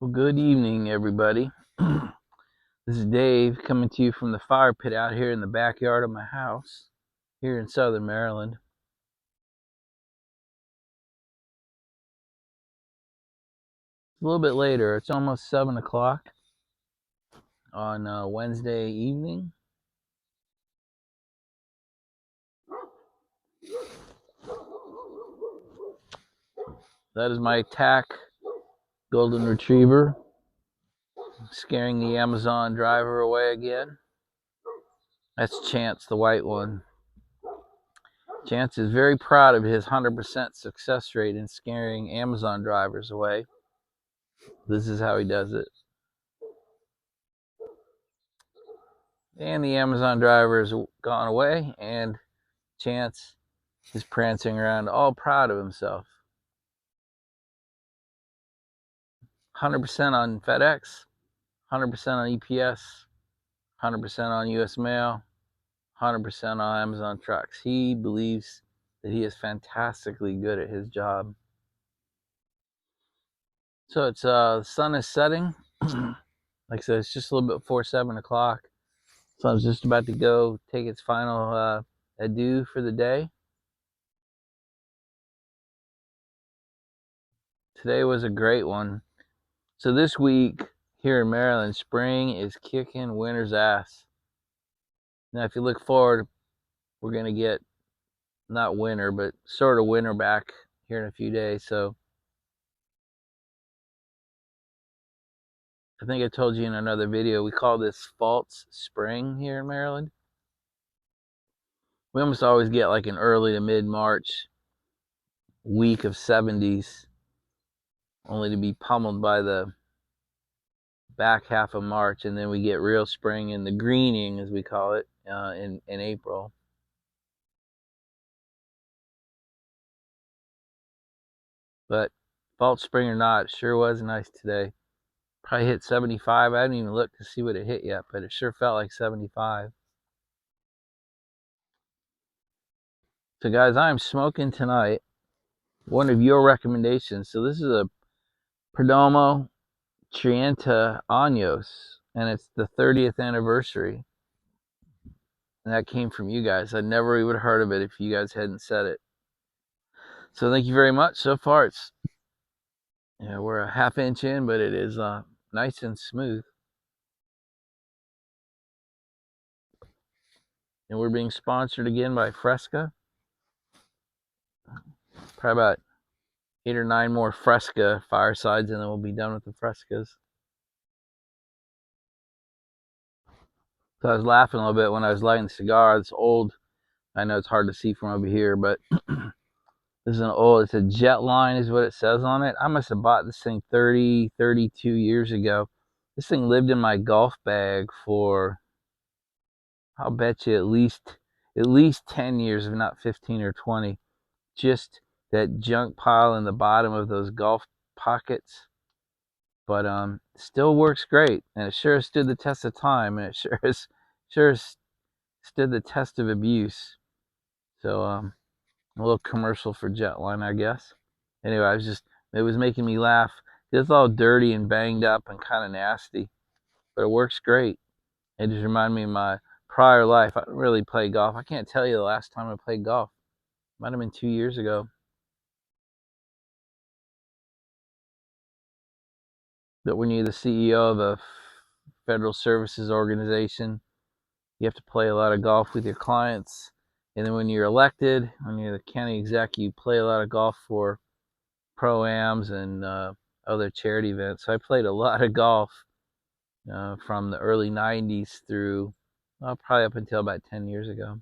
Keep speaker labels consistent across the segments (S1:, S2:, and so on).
S1: Well, good evening, everybody. This is Dave coming to you from the fire pit out here in the backyard of my house here in southern Maryland. It's a little bit later. It's almost 7 o'clock on Wednesday evening. That is my attack golden retriever scaring the Amazon driver away again. That's Chance, the white one. Chance is very proud of his 100% success rate in scaring Amazon drivers away. This is how he does it. And the Amazon driver has gone away, and Chance is prancing around all proud of himself. 100% on FedEx, 100% on EPS, 100% on US Mail, 100% on Amazon trucks. He believes that he is fantastically good at his job. So it's the sun is setting. Like I said, it's just a little bit before 7 o'clock. So I was just about to go take its final adieu for the day. Today was a great one. So this week here in Maryland, spring is kicking winter's ass. Now, if you look forward, we're going to get not winter, but sort of winter back here in a few days. So I think I told you in another video, we call this false spring here in Maryland. We almost always get like an early to mid-March week of 70s, only to be pummeled by the back half of March, and then we get real spring and the greening, as we call it, in April. But false spring or not, it sure was nice today. Probably hit 75. I haven't even looked to see what it hit yet, but it sure felt like 75. So guys, I'm smoking tonight one of your recommendations. So this is a Perdomo Treinta Años, and it's the 30th anniversary. And that came from you guys. I never would have heard of it if you guys hadn't said it. So thank you very much. So far, it's we're a half inch in, but it is nice and smooth. And we're being sponsored again by Fresca. Probably about 8 or 9 more Fresca firesides, and then we'll be done with the Frescas. So I was laughing a little bit when I was lighting the cigar. It's old. I know it's hard to see from over here, but this is an old, it's a Jet Line is what it says on it. I must have bought this thing 30, 32 years ago. This thing lived in my golf bag for, I'll bet you at least 10 years, if not 15 or 20. Just that junk pile in the bottom of those golf pockets. But still works great, and it sure stood the test of time, and it sure stood the test of abuse. So a little commercial for Jetline, I guess. Anyway, it was making me laugh. It's all dirty and banged up and kind of nasty, but it works great. It just reminded me of my prior life. I don't really play golf. I can't tell you the last time I played golf. Might have been 2 years ago. But when you're the CEO of a federal services organization, you have to play a lot of golf with your clients. And then when you're elected, when you're the county exec, you play a lot of golf for pro-ams and other charity events. So I played a lot of golf from the early 90s through probably up until about 10 years ago.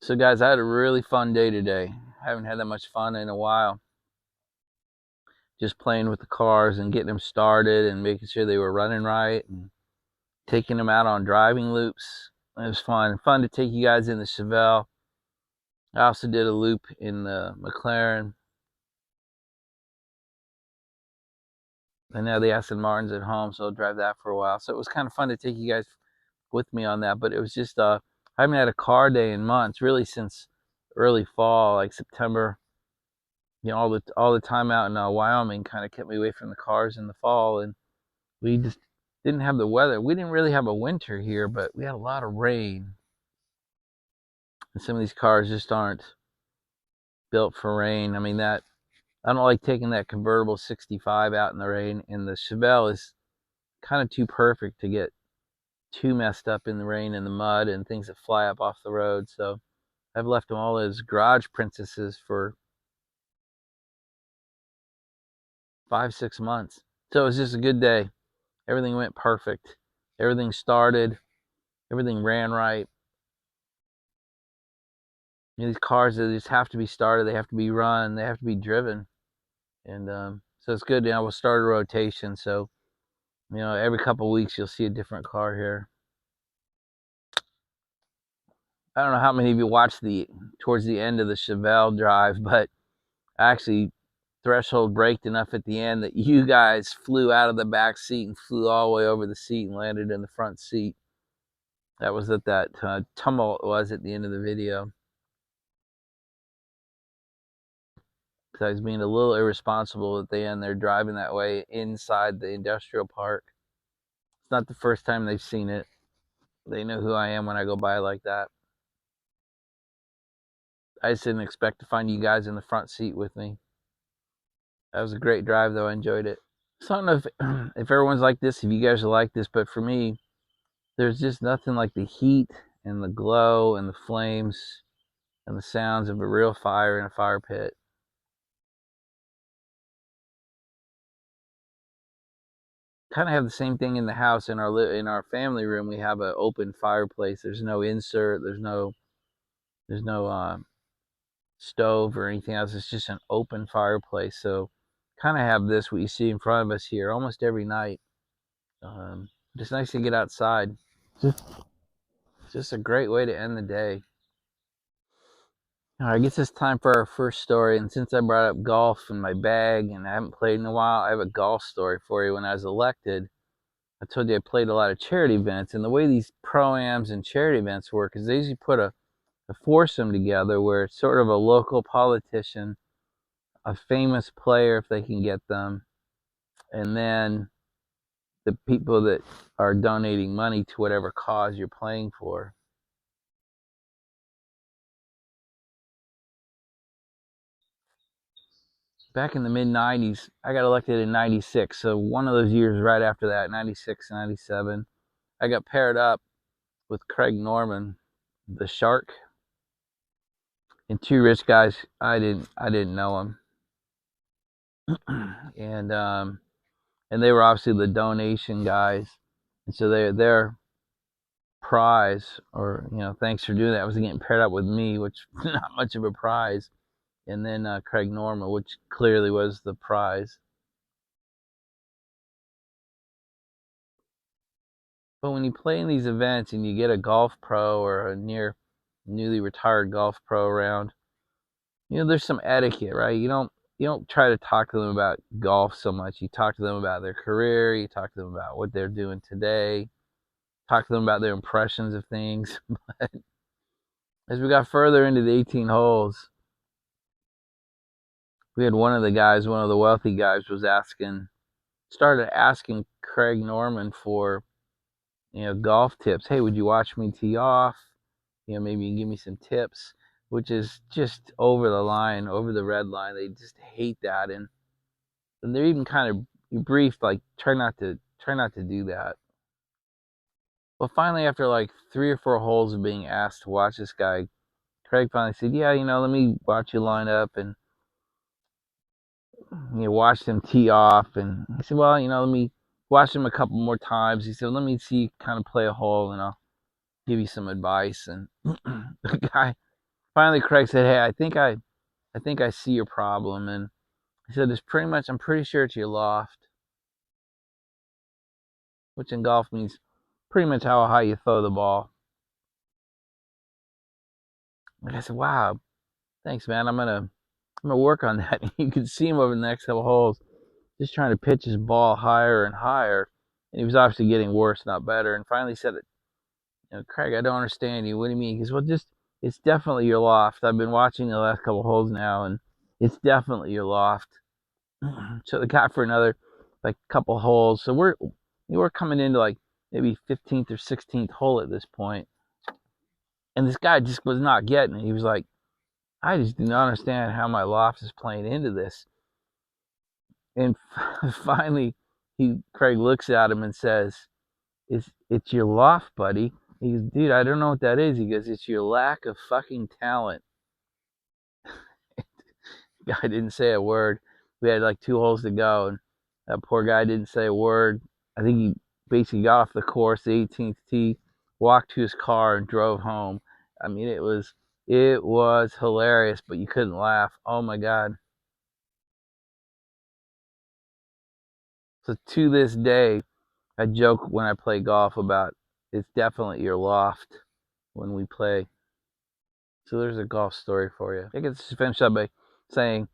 S1: So guys, I had a really fun day today. I haven't had that much fun in a while. Just playing with the cars and getting them started and making sure they were running right and taking them out on driving loops. It was fun. Fun to take you guys in the Chevelle. I also did a loop in the McLaren. And now the Aston Martin's at home, so I'll drive that for a while. So it was kind of fun to take you guys with me on that. But it was just, I haven't had a car day in months, really since early fall, like September. all the time out in Wyoming kind of kept me away from the cars in the fall, and we just didn't have the weather. We didn't really have a winter here, but we had a lot of rain, and some of these cars just aren't built for rain. I mean, that I don't like taking that convertible 65 out in the rain, and the Chevelle is kind of too perfect to get too messed up in the rain and the mud and things that fly up off the road. So I've left them all as garage princesses for 5, 6 months. So it was just a good day. Everything went perfect. Everything started. Everything ran right. These cars, they just have to be started. They have to be run. They have to be driven. And so it's good. We'll start a rotation. So, every couple of weeks you'll see a different car here. I don't know how many of you watched towards the end of the Chevelle drive, but I actually threshold braked enough at the end that you guys flew out of the back seat and flew all the way over the seat and landed in the front seat. That was what that tumult was at the end of the video. Because I was being a little irresponsible at the end. They're driving that way inside the industrial park. It's not the first time they've seen it. They know who I am when I go by like that. I just didn't expect to find you guys in the front seat with me. That was a great drive, though. I enjoyed it. So I don't know if everyone's like this, if you guys are like this, but for me, there's just nothing like the heat and the glow and the flames and the sounds of a real fire in a fire pit. Kind of have the same thing in the house. In our family room, we have an open fireplace. There's no insert. There's no stove or anything else. It's just an open fireplace. So kind of have this, what you see in front of us here, almost every night. Just nice to get outside. Just a great way to end the day. All right, I guess it's time for our first story. And since I brought up golf in my bag and I haven't played in a while, I have a golf story for you. When I was elected, I told you I played a lot of charity events. And the way these pro-ams and charity events work is they usually put a foursome together where it's sort of a local politician, a famous player if they can get them, and then the people that are donating money to whatever cause you're playing for. Back in the mid 90s, I got elected in 96. So one of those years right after that, 96, 97, I got paired up with Craig Norman, the Shark, and two rich guys. I didn't know them. And they were obviously the donation guys. And so their prize, or thanks for doing that, was getting paired up with me, which not much of a prize. And then Craig Norman, which clearly was the prize. But when you play in these events and you get a golf pro or a newly retired golf pro around, there's some etiquette, right? You don't try to talk to them about golf so much. You talk to them about their career, you talk to them about what they're doing today, talk to them about their impressions of things. But as we got further into the 18 holes, we had one of the wealthy guys started asking Craig Norman for, golf tips. Hey, would you watch me tee off? Maybe you can give me some tips, which is just over the line, over the red line. They just hate that. And they're even kind of briefed, like, try not to do that. Well, finally, after like 3 or 4 holes of being asked to watch this guy, Craig finally said, yeah, let me watch you line up. And watched him tee off. And he said, well, let me watch him a couple more times. He said, let me see you kind of play a hole and I'll give you some advice. And the guy, finally, Craig said, hey, I think I see your problem. And he said, I'm pretty sure it's your loft, which in golf means pretty much how high you throw the ball. And I said, wow, thanks, man. I'm gonna work on that. You could see him over the next couple holes, just trying to pitch his ball higher and higher. And he was obviously getting worse, not better. And finally said, Craig, I don't understand you. What do you mean? He goes, well, it's definitely your loft. I've been watching the last couple holes now, and it's definitely your loft. So the guy for another like couple holes. So we're coming into like maybe 15th or 16th hole at this point, and this guy just was not getting it. He was like, I just do not understand how my loft is playing into this. And finally, Craig looks at him and says, "It's your loft, buddy." He goes, "Dude, I don't know what that is." He goes, "It's your lack of fucking talent." Guy didn't say a word. We had like 2 holes to go, and that poor guy didn't say a word. I think he basically got off the course, the 18th tee, walked to his car, and drove home. I mean, it was hilarious, but you couldn't laugh. Oh my god! So to this day, I joke when I play golf about it's definitely your loft when we play. So there's a golf story for you. I guess to finish up by saying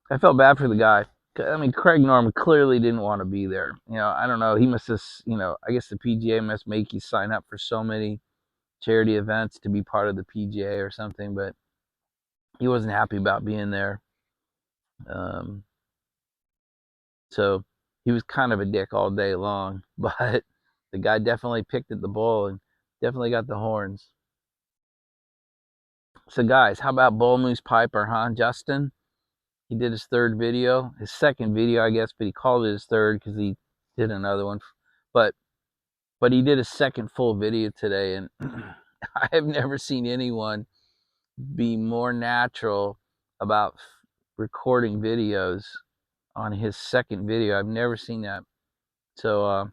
S1: I felt bad for the guy. I mean, Craig Norman clearly didn't want to be there. I don't know. He must have, I guess the PGA must make you sign up for so many charity events to be part of the PGA or something, but he wasn't happy about being there. Um, so he was kind of a dick all day long, but the guy definitely picked at the bull and definitely got the horns. So, guys, how about Bull Moose Piper, huh, Justin? He did his third video, his second video, I guess, but he called it his third because he did another one. But he did a second full video today, and I have never seen anyone be more natural about recording videos on his second video. I've never seen that. So,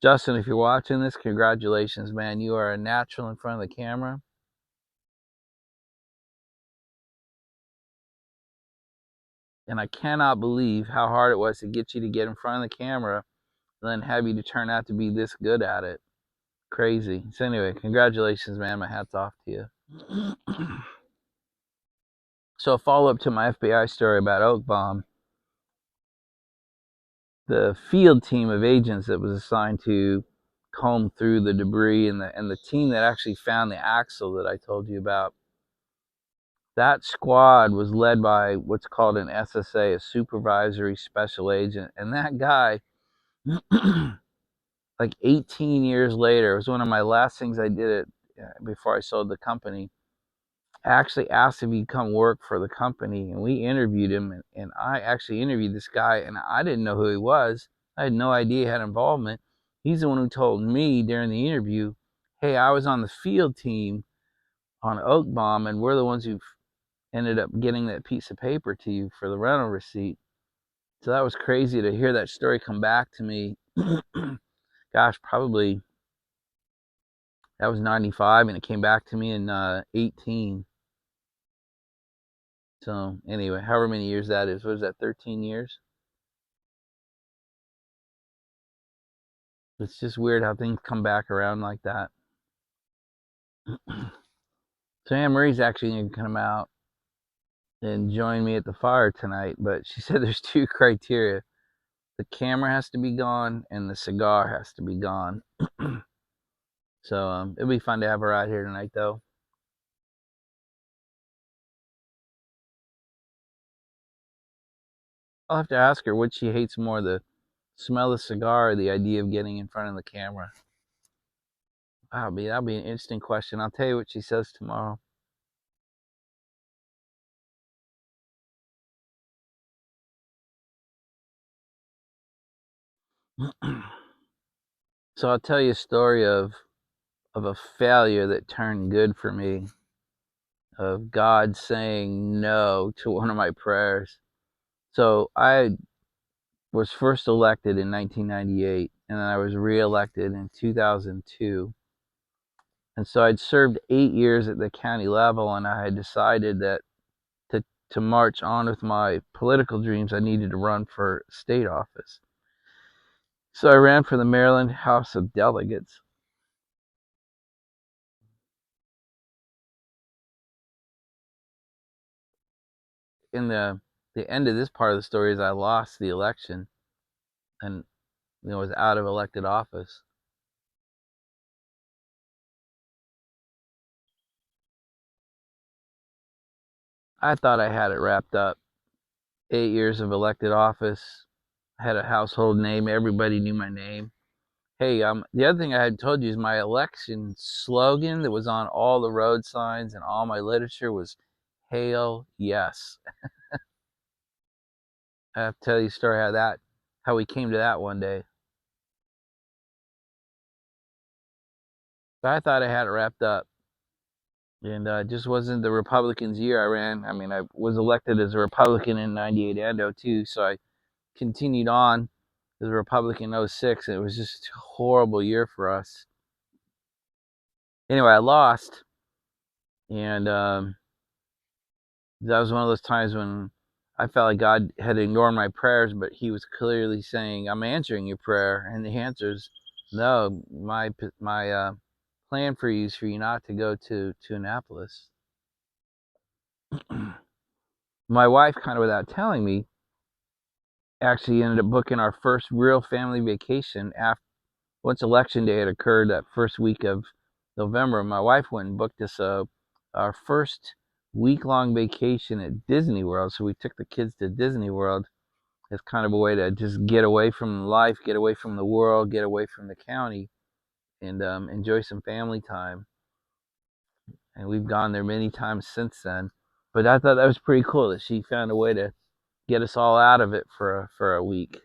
S1: Justin, if you're watching this, congratulations, man. You are a natural in front of the camera. And I cannot believe how hard it was to get you to get in front of the camera and then have you to turn out to be this good at it. Crazy. So anyway, congratulations, man. My hat's off to you. So a follow-up to my FBI story about Oak Bomb. The field team of agents that was assigned to comb through the debris and the team that actually found the axle that I told you about, that squad was led by what's called an SSA, a supervisory special agent. And that guy, like 18 years later, it was one of my last things I did before I sold the company. I actually asked if he'd come work for the company, and we interviewed him. And I actually interviewed this guy, and I didn't know who he was. I had no idea he had involvement. He's the one who told me during the interview, hey, I was on the field team on Oak Bomb, and we're the ones who ended up getting that piece of paper to you for the rental receipt. So that was crazy to hear that story come back to me. Gosh, probably that was 95, and it came back to me in 18. So anyway, however many years that is, what is that, 13 years? It's just weird how things come back around like that. So Anne Marie's actually going to come out and join me at the fire tonight, but she said there's 2 criteria. The camera has to be gone and the cigar has to be gone. So it'll be fun to have her out here tonight, though. I'll have to ask her what she hates more, the smell of cigar or the idea of getting in front of the camera. That'll be an interesting question. I'll tell you what she says tomorrow. So I'll tell you a story of a failure that turned good for me, of God saying no to one of my prayers. So I was first elected in 1998, and then I was reelected in 2002. And so I'd served 8 years at the county level, and I had decided that to march on with my political dreams, I needed to run for state office. So I ran for the Maryland House of Delegates. In the end of this part of the story is I lost the election and was out of elected office. I thought I had it wrapped up. 8 years of elected office. I had a household name. Everybody knew my name. Hey, the other thing I had told you is my election slogan that was on all the road signs and all my literature was "Hail Yes." I have to tell you a story how we came to that one day. But I thought I had it wrapped up, and it just wasn't the Republicans' year I ran. I mean, I was elected as a Republican in '98 and '02, so I continued on as a Republican in '06. It was just a horrible year for us. Anyway, I lost, and that was one of those times when I felt like God had ignored my prayers, but He was clearly saying, "I'm answering your prayer," and the answer is, "No, my plan for you is for you not to go to Annapolis." My wife, kind of without telling me, actually ended up booking our first real family vacation after once election day had occurred. That first week of November, my wife went and booked us our first week-long vacation at Disney World. So we took the kids to Disney World as kind of a way to just get away from life, get away from the world, get away from the county, and enjoy some family time. And we've gone there many times since then. But I thought that was pretty cool that she found a way to get us all out of it for a week.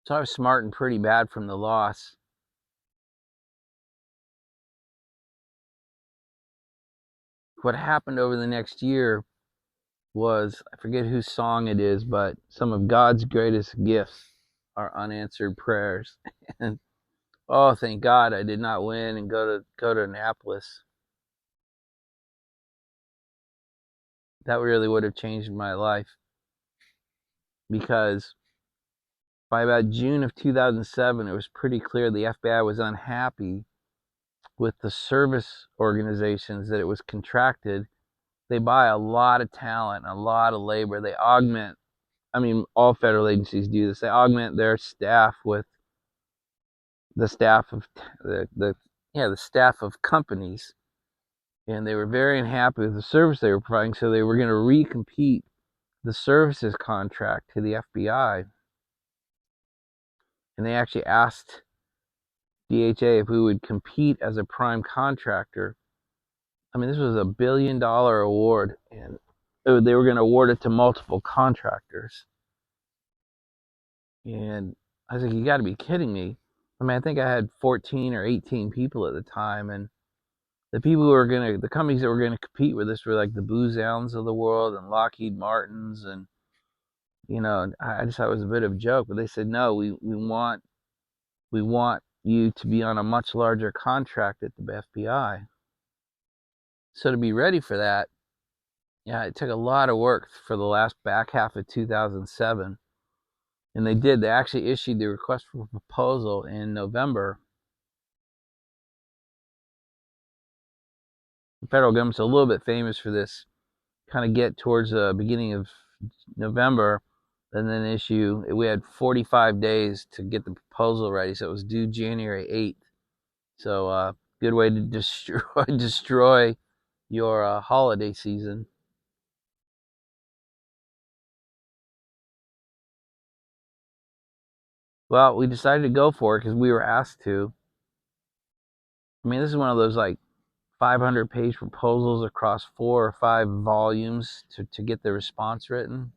S1: So I was smarting pretty bad from the loss. What happened over the next year was, I forget whose song it is, but some of God's greatest gifts are unanswered prayers. And oh, thank God I did not win and go to Annapolis. That really would have changed my life, because by about June of 2007, it was pretty clear the FBI was unhappy with the service organizations that it was contracted. They buy a lot of talent and a lot of labor. They augment, I mean, all federal agencies do this. They augment their staff with the staff of the staff of companies, and they were very unhappy with the service they were providing, so they were going to recompete the services contract to the FBI, and they actually asked DHA if we would compete as a prime contractor. I mean, this was $1 billion award, and they were going to award it to multiple contractors. And I was like, you got to be kidding me. I mean, I think I had 14 or 18 people at the time, and the companies that were gonna compete with us were like the Booz Allens of the world and Lockheed Martins, and I just thought it was a bit of a joke. But they said, no, we want you to be on a much larger contract at the FBI. So to be ready for that, yeah, it took a lot of work for the last back half of 2007. And they did. They actually issued the request for proposal in November. The federal government's a little bit famous for this. Kind of get towards the beginning of November, and then we had 45 days to get the proposal ready, so it was due January 8th. So good way to destroy your holiday season. Well, we decided to go for it because we were asked to. I mean, this is one of those like 500-page proposals across 4 or 5 volumes to get the response written.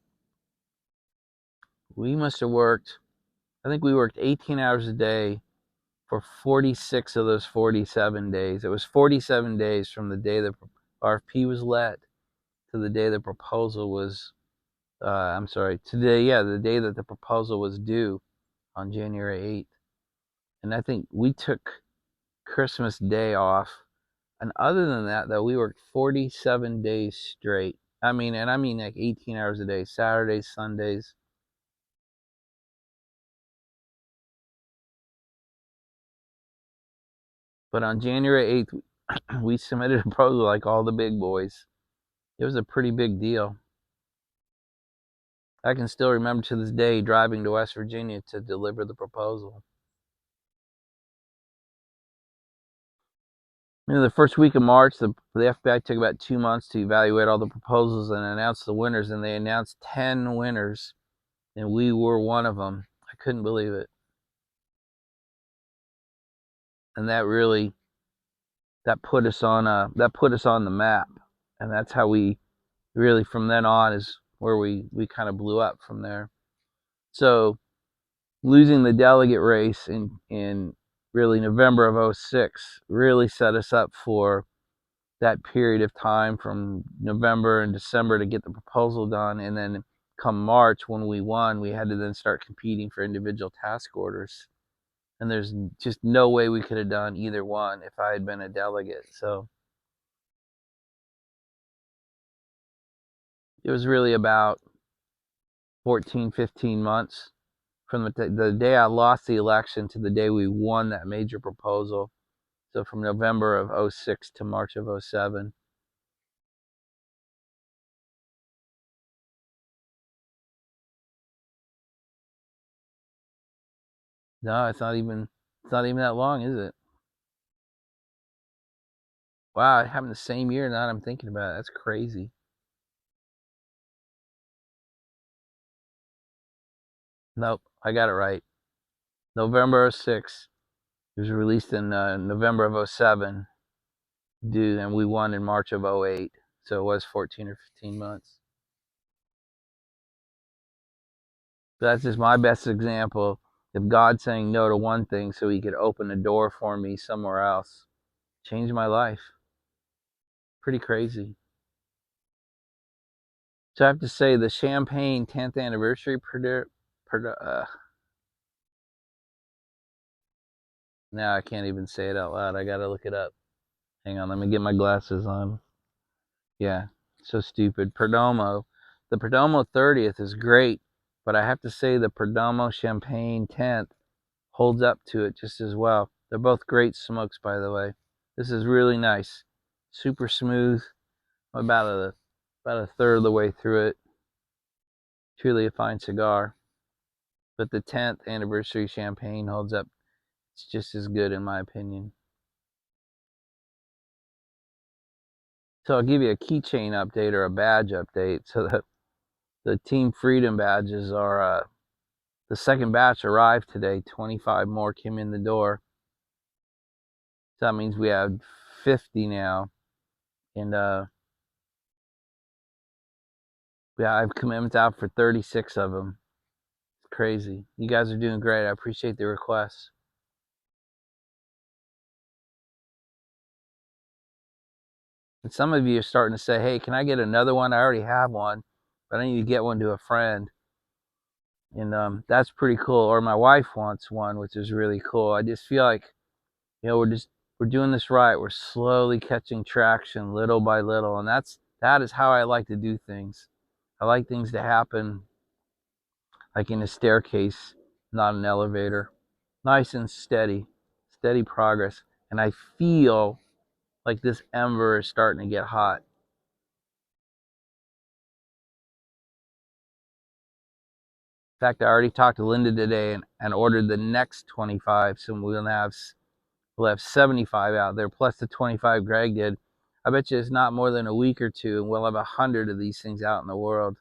S1: We must have worked, I think we worked 18 hours a day for 46 of those 47 days. It was 47 days from the day the RFP was let to the day the proposal was, the day that the proposal was due on January 8th. And I think we took Christmas Day off. And other than that, though, we worked 47 days straight. I mean like 18 hours a day, Saturdays, Sundays. But on January 8th, we submitted a proposal like all the big boys. It was a pretty big deal. I can still remember to this day driving to West Virginia to deliver the proposal. The first week of March, the FBI took about 2 months to evaluate all the proposals and announce the winners, and they announced 10 winners, and we were one of them. I couldn't believe it. And that put us on the map. And that's how we really, from then on, is where we kind of blew up from there. So losing the delegate race in really November of 06 really set us up for that period of time from November and December to get the proposal done. And then come March, when we won, we had to then start competing for individual task orders. And there's just no way we could have done either one if I had been a delegate. So it was really about 14, 15 months from the day I lost the election to the day we won that major proposal. So from November of 06 to March of 07. No, it's not even that long, is it? Wow, it happened the same year now that I'm thinking about it. That's crazy. Nope, I got it right. November of 06. It was released in November of 07. And we won in March of 08. So it was 14 or 15 months. That's just my best example of God saying no to one thing so he could open a door for me somewhere else. Changed my life. Pretty crazy. So I have to say the Champagne 10th anniversary now I can't even say it out loud. I gotta look it up. Hang on, let me get my glasses on. Yeah, so stupid. Perdomo. The Perdomo 30th is great, but I have to say the Perdomo Champagne 10th holds up to it just as well. They're both great smokes, by the way. This is really nice. Super smooth. I'm about a third of the way through it. Truly a fine cigar. But the 10th anniversary Champagne holds up. It's just as good in my opinion. So I'll give you a keychain update or a badge update. So the Team Freedom badges are the second batch arrived today. 25 more came in the door. So that means we have 50 now. And yeah, I have commitments out for 36 of them. It's crazy. You guys are doing great. I appreciate the requests. And some of you are starting to say, hey, can I get another one? I already have one, but I need to get one to a friend. And that's pretty cool. Or my wife wants one, which is really cool. I just feel like, we're doing this right. We're slowly catching traction little by little. And that is how I like to do things. I like things to happen like in a staircase, not an elevator. Nice and steady progress. And I feel like this ember is starting to get hot. In fact, I already talked to Linda today and ordered the next 25, so we'll have 75 out there plus the 25 Greg did. I bet you it's not more than a week or two, and we'll have 100 of these things out in the world,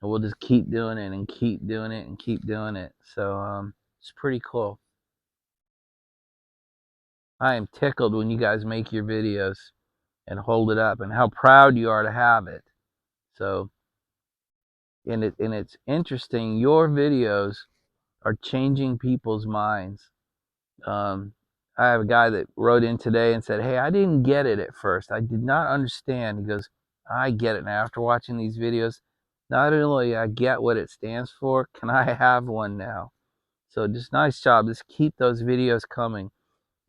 S1: and we'll just keep doing it and keep doing it and keep doing it. So it's pretty cool. I am tickled when you guys make your videos and hold it up, and how proud you are to have it. So, and it's interesting. Your videos are changing people's minds. Um, I have a guy that wrote in today and said, "Hey, I didn't get it at first. I did not understand." He goes, "I get it now after watching these videos. Not only I get what it stands for, can I have one now?" So just nice job. Just keep those videos coming.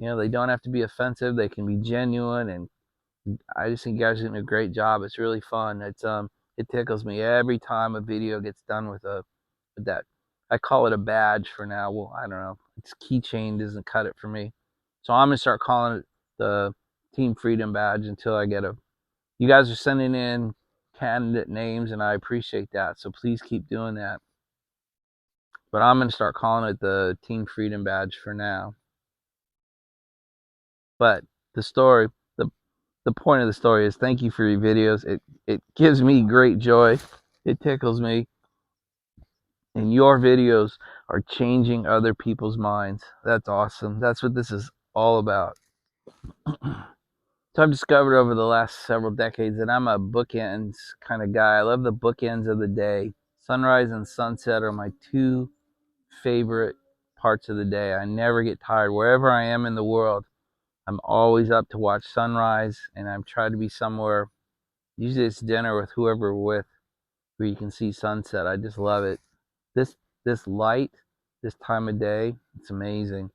S1: They don't have to be offensive. They can be genuine, and I just think you guys are doing a great job. It's really fun. It tickles me every time a video gets done with that. I call it a badge for now. Well, I don't know. It's keychain doesn't cut it for me. So I'm gonna start calling it the Team Freedom badge until I get a. You guys are sending in candidate names, and I appreciate that. So please keep doing that. But I'm gonna start calling it the Team Freedom badge for now. But the the point of the story is thank you for your videos. It gives me great joy. It tickles me. And your videos are changing other people's minds. That's awesome. That's what this is all about. So I've discovered over the last several decades that I'm a bookends kind of guy. I love the bookends of the day. Sunrise and sunset are my two favorite parts of the day. I never get tired. Wherever I am in the world, I'm always up to watch sunrise, and I'm trying to be somewhere. Usually it's dinner with whoever we're with, where you can see sunset. I just love it. This light, this time of day, it's amazing.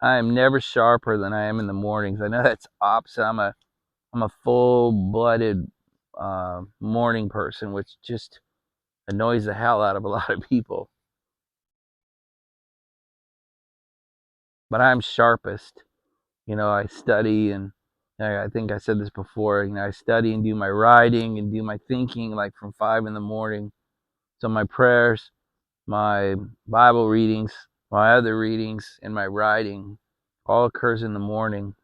S1: I am never sharper than I am in the mornings. I know that's opposite. I'm a full-blooded morning person, which just annoys the hell out of a lot of people. But I'm sharpest. I study, and I think I said this before. I study and do my writing and do my thinking like from 5 in the morning. So my prayers, my Bible readings, my other readings, and my writing all occurs in the morning.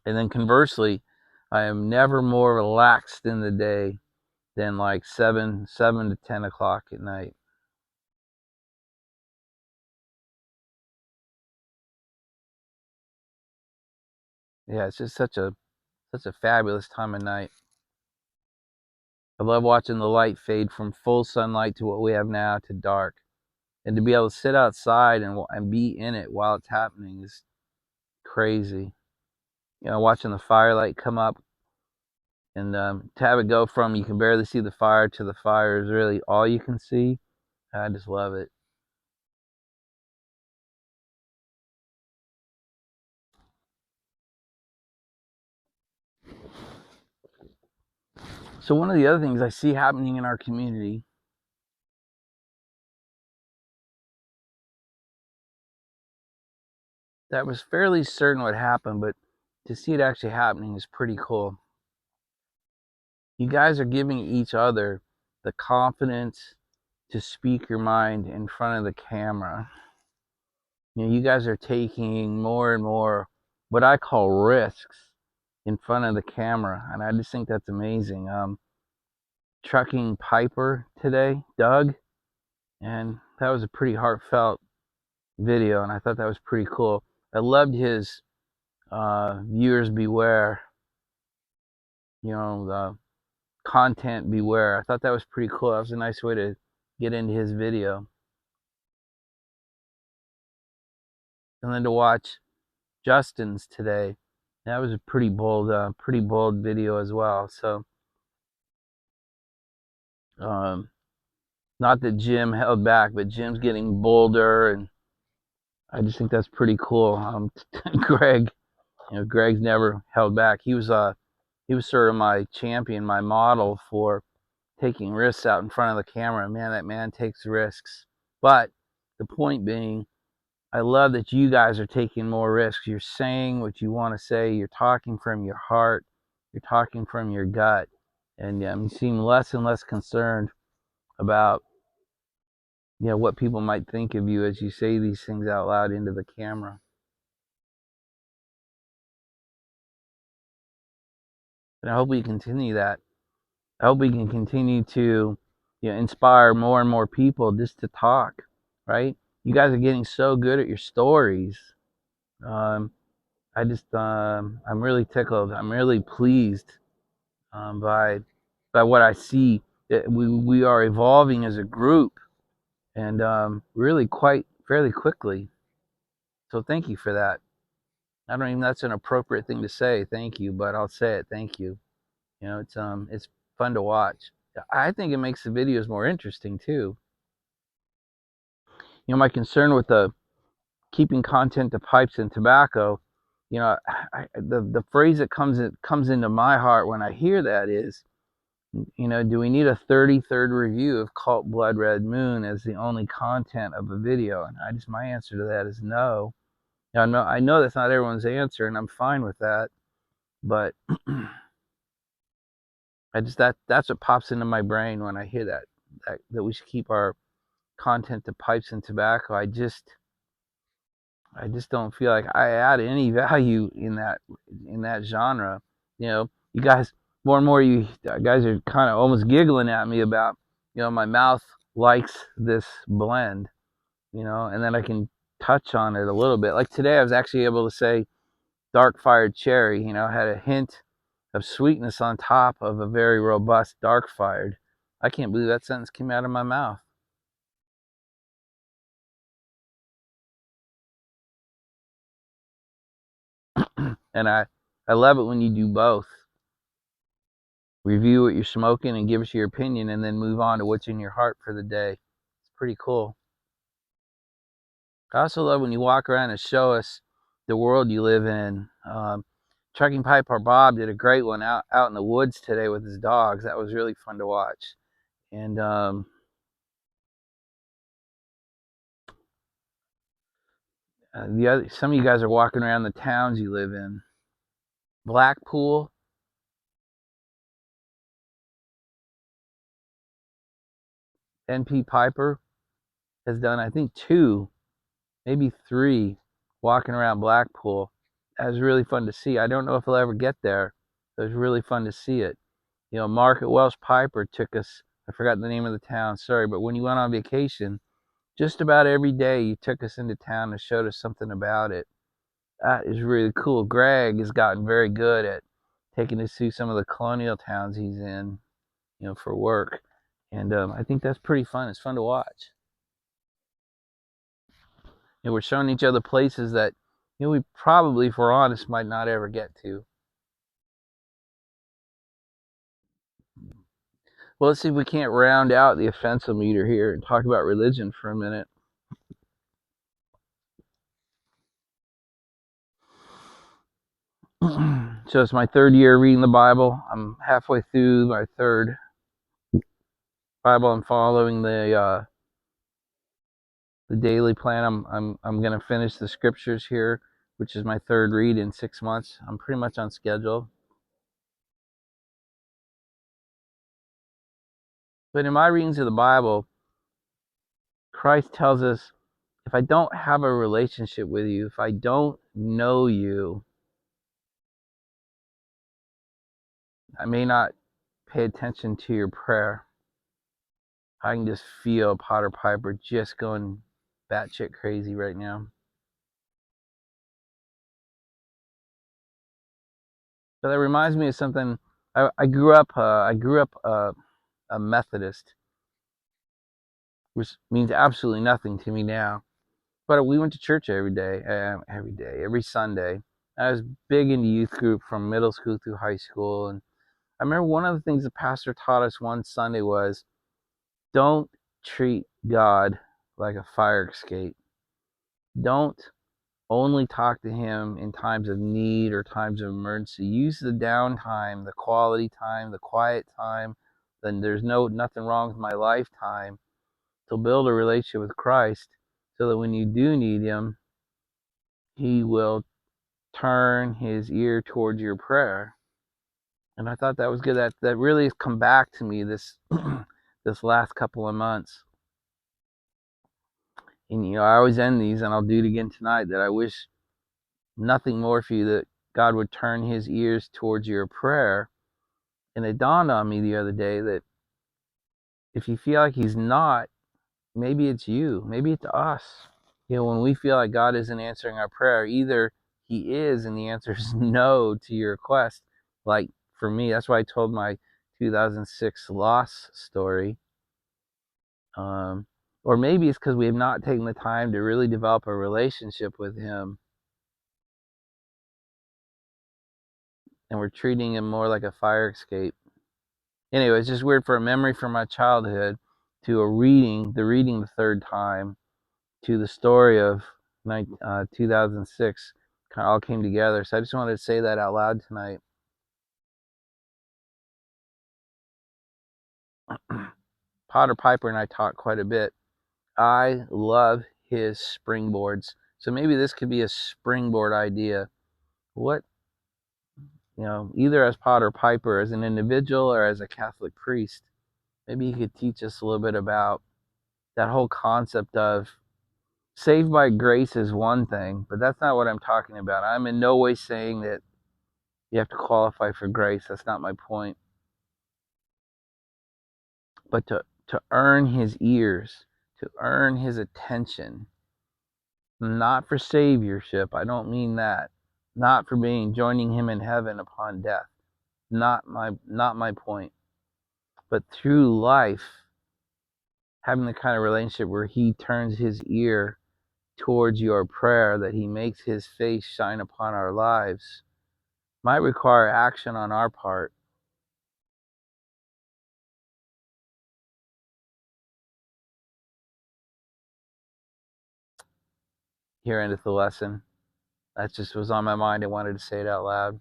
S1: And then conversely, I am never more relaxed in the day than like 7 to 10 o'clock at night. Yeah, it's just such a fabulous time of night. I love watching the light fade from full sunlight to what we have now to dark. And to be able to sit outside and be in it while it's happening is crazy. Watching the firelight come up, and to have it go from you can barely see the fire to the fire is really all you can see. I just love it. So one of the other things I see happening in our community that was fairly certain would happen, but to see it actually happening is pretty cool. You guys are giving each other the confidence to speak your mind in front of the camera. You guys are taking more and more what I call risks in front of the camera, and I just think that's amazing. Trucking Piper today, Doug, and that was a pretty heartfelt video, and I thought that was pretty cool. I loved his viewers beware, the content beware. I thought that was pretty cool. That was a nice way to get into his video. And then to watch Justin's today, that was a pretty bold video as well. So, not that Jim held back, but Jim's getting bolder, and I just think that's pretty cool. Greg, Greg's never held back. He was sort of my champion, my model for taking risks out in front of the camera. Man, that man takes risks. But the point being, I love that you guys are taking more risks. You're saying what you want to say. You're talking from your heart. You're talking from your gut. And you seem less and less concerned about what people might think of you as you say these things out loud into the camera. And I hope we continue that. I hope we can continue to inspire more and more people just to talk, right? You guys are getting so good at your stories. Um, I'm really tickled. I'm really pleased by what I see. That we are evolving as a group, and really quite fairly quickly. So thank you for that. I don't even know if that's an appropriate thing to say, thank you, but I'll say it, thank you. It's fun to watch. I think it makes the videos more interesting too. My concern with the keeping content to pipes and tobacco, the phrase that comes into my heart when I hear that is, do we need a 33rd review of Cult Blood Red Moon as the only content of a video? And my answer to that is no. Now, I know that's not everyone's answer, and I'm fine with that, but that's what pops into my brain when I hear that we should keep our content to pipes and tobacco. I just don't feel like I add any value in that genre. You guys, more and more, you guys are kind of almost giggling at me about, my mouth likes this blend, and then I can touch on it a little bit. Like today, I was actually able to say dark fired cherry, had a hint of sweetness on top of a very robust dark fired. I can't believe that sentence came out of my mouth. And I love it when you do both. Review what you're smoking and give us your opinion, and then move on to what's in your heart for the day. It's pretty cool. I also love when you walk around and show us the world you live in. Trucking Piper Bob did a great one out in the woods today with his dogs. That was really fun to watch. And some of you guys are walking around the towns you live in. Blackpool, NP Piper has done, I think, 2, maybe 3 walking around Blackpool. That was really fun to see. I don't know if he'll ever get there. It was really fun to see it. Market Welsh Piper took us, I forgot the name of the town, sorry, but when you went on vacation, just about every day you took us into town and showed us something about it. That is really cool. Greg has gotten very good at taking us through some of the colonial towns he's in, for work. And I think that's pretty fun. It's fun to watch. We're showing each other places that, we probably, if we're honest, might not ever get to. Well, let's see if we can't round out the offensive meter here and talk about religion for a minute. So it's my 3rd year reading the Bible. I'm halfway through my 3rd Bible. I'm following the daily plan. I'm going to finish the scriptures here, which is my 3rd read in 6 months. I'm pretty much on schedule. But in my readings of the Bible, Christ tells us, if I don't have a relationship with you, if I don't know you, I may not pay attention to your prayer. I can just feel Potter Piper just going batshit crazy right now. But that reminds me of something. I grew up a Methodist, which means absolutely nothing to me now. But we went to church every Sunday. I was big into youth group from middle school through high school. And I remember one of the things the pastor taught us one Sunday was, don't treat God like a fire escape. Don't only talk to him in times of need or times of emergency. Use the downtime, the quality time, the quiet time, then there's nothing wrong with my lifetime, to build a relationship with Christ, so that when you do need him, he will turn his ear towards your prayer. And I thought that was good. That really has come back to me this this last couple of months. And I always end these, and I'll do it again tonight, that I wish nothing more for you, that God would turn his ears towards your prayer. And it dawned on me the other day that if you feel like he's not, maybe it's you, maybe it's us. When we feel like God isn't answering our prayer, either he is and the answer is no to your request. Like for me, that's why I told my 2006 loss story. Or maybe it's because we have not taken the time to really develop a relationship with him, and we're treating him more like a fire escape. Anyway, it's just weird, for a memory from my childhood to the reading the 3rd time, to the story of 2006, kind of all came together. So I just wanted to say that out loud tonight. Potter Piper and I talked quite a bit. I love his springboards. So maybe this could be a springboard idea. What, either as Potter Piper, as an individual, or as a Catholic priest, maybe he could teach us a little bit about that whole concept of saved by grace is one thing, but that's not what I'm talking about. I'm in no way saying that You have to qualify for grace. That's not my point. But to earn his ears, to earn his attention, not for saviorship. I don't mean that. Not for joining him in heaven upon death. Not my point. But through life, having the kind of relationship where he turns his ear towards your prayer, that he makes his face shine upon our lives, might require action on our part. Here endeth the lesson. That just was on my mind. I wanted to say it out loud.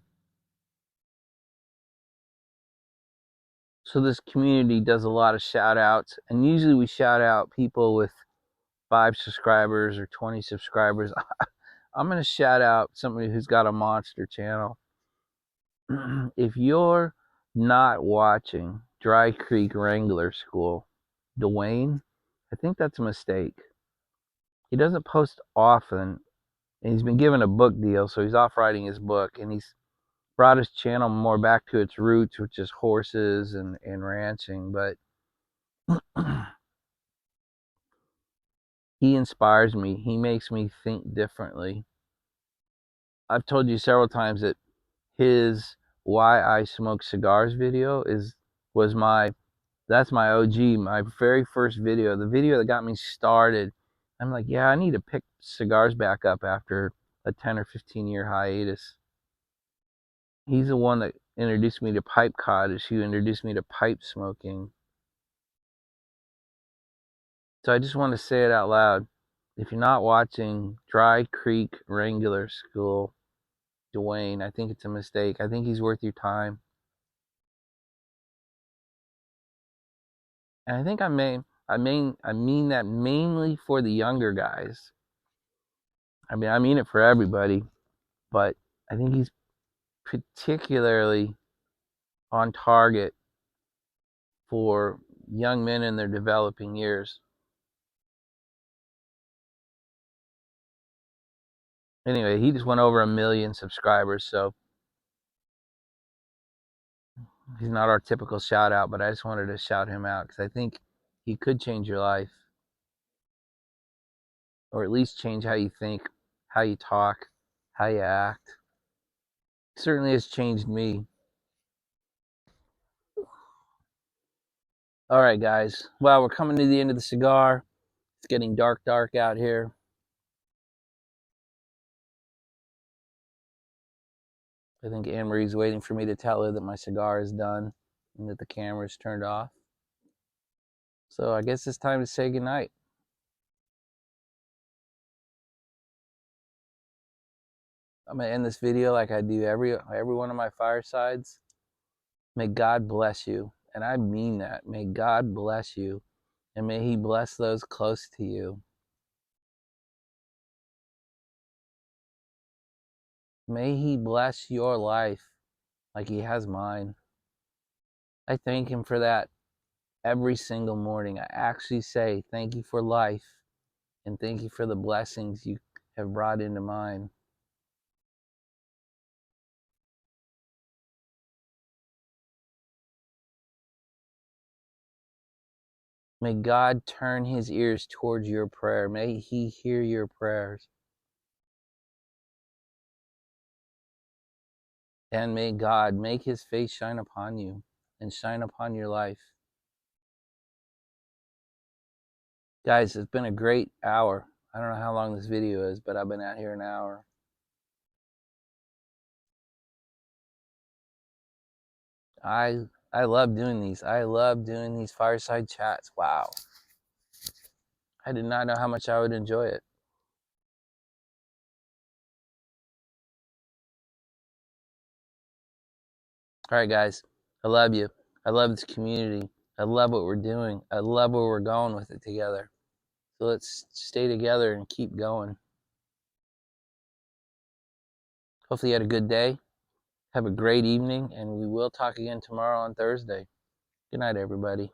S1: So this community does a lot of shout outs, and usually we shout out people with 5 subscribers or 20 subscribers. I'm going to shout out somebody who's got a monster channel. If you're not watching Dry Creek Wrangler School, Dwayne, I think that's a mistake. He doesn't post often, and he's been given a book deal, so he's off writing his book, and he's brought his channel more back to its roots, which is horses and ranching. But he inspires me. He makes me think differently. I've told you several times that his Why I Smoke Cigars video that's my OG, my very first video, the video that got me started. I'm like, yeah, I need to pick cigars back up after a 10 or 15 year hiatus. He's the one that introduced me to pipe cottage, who introduced me to pipe smoking. So I just want to say it out loud. If you're not watching Dry Creek Wrangler School, Dwayne, I think it's a mistake. I think he's worth your time. And I think I mean that mainly for the younger guys. I mean it for everybody, but I think he's particularly on target for young men in their developing years. Anyway, he just went over 1 million subscribers, so he's not our typical shout out, but I just wanted to shout him out because I think he could change your life, or at least change how you think, how you talk, how you act. He certainly has changed me. All right, guys. Well, we're coming to the end of the cigar. It's getting dark out here. I think Anne-Marie's waiting for me to tell her that my cigar is done and that the camera's turned off. So I guess it's time to say goodnight. I'm gonna end this video like I do every one of my firesides. May God bless you, and I mean that. May God bless you, and may He bless those close to you. May He bless your life like He has mine. I thank Him for that every single morning. I actually say thank you for life, and thank you for the blessings you have brought into mine. May God turn His ears towards your prayer. May He hear your prayers. And may God make His face shine upon you and shine upon your life. Guys, it's been a great hour. I don't know how long this video is, but I've been out here an hour. I love doing these. I love doing these fireside chats. Wow. I did not know how much I would enjoy it. All right, guys. I love you. I love this community. I love what we're doing. I love where we're going with it together. So let's stay together and keep going. Hopefully you had a good day. Have a great evening, and we will talk again tomorrow on Thursday. Good night, everybody.